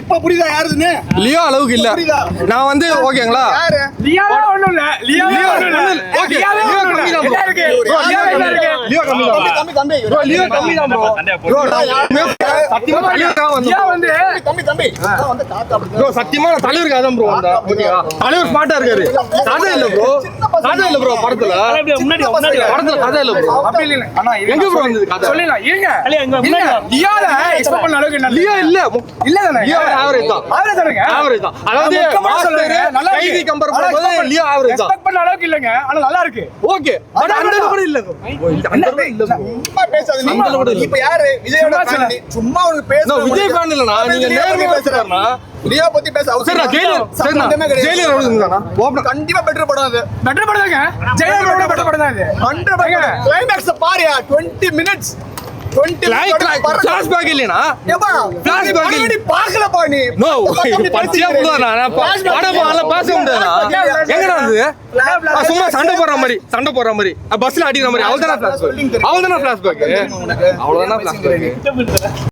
இப்ப புரியுதா யாருதுன்னு? லியோ அளவுக்கு இல்ல. நான் வந்து ஓகேங்களா? யாரு? லியோவே ஒண்ணும் இல்ல. லியோவே ஒண்ணும் இல்ல. ஓகே. லியோவே லியோ ஒண்ணும் கம்மி இல்ல. தான் ப்ரோ. என்ன இருக்கு? லியோ கம்மி தான். லியோ கம்மி தான். தம்பி ப்ரோ லியோ கம்மி தான் ப்ரோ. ப்ரோ சத்தியமா தலைவருக்காக வந்து லியோ வந்து தம்பி நான் வந்து தாத்தா அப்படி ப்ரோ சத்தியமா நான் தலைவருக்காக தான் ப்ரோ வந்தேன். ஓகேவா? தலைவர் ஸ்மார்ட்டா இருக்காரு. கதை இல்ல ப்ரோ. கதை இல்ல ப்ரோ படத்துல. படத்துல கதை இல்ல ப்ரோ. அப்படி இல்ல. அண்ணா எங்க ப்ரோ வந்தது கதை? சொல்லிடலாம். இருங்க. இல்ல. லியோல எக்ஸ்பெக்ட் பண்ண அளவுக்கு என்ன? லியோ இல்ல. இல்ல தானே? லியோ ஆவரேஜ் தான். ஆவரேஜ் தானங்க. ஆவரேஜ் தான். அதாவது நல்லா கைதி கம்பேர் பண்ணும்போது லியோ ஆவரேஜ் தான். எக்ஸ்பெக்ட் பண்ண அளவுக்கு இல்லங்க. ஆனா நல்லா இருக்கு. ஓகே. பட் அந்த கூட இல்ல ப்ரோ. அந்த கூட இல்ல ப்ரோ. சும்மா பேசாத நீ. இப்ப யாரு? விஜயோட fan நீ. சும்மா உனக்கு பேச. நான் விஜய் ஃபேன் இல்லனா நீங்க நேர்மையா பேசுறீங்க. லியோ பத்தி பேச சரி நான் ஜெயிலர் எவ்வளவுங்கண்ணா? ஓபன் கண்டிப்பா பெட்டர் படம் அது. பெட்டர் படம் தாங்க. ஜெயலலிதா பெட்டர் படம் தான் இது. 100% கிளைமாக்ஸ் பாருயா 20 minutes 20 ஃபிளாஷ் பேக் இல்லனா? ஏப்பா Flash back இல்ல. நீ பார்க்கலப்பா நீ. நோ பச்சியா புடுறா நான் படம் பார்க்கல பேச முடியாதா? எங்கடா அது? சும்மா சண்டை போடுற மாதிரி பஸ்ல அடிக்கிற மாதிரி அவ்வளவுதானா ஃபிளாஷ் பேக்? அவ்வளவுதானா ஃபிளாஷ் பேக்? அவ்வளவுதானா ஃபிளாஷ் பேக்?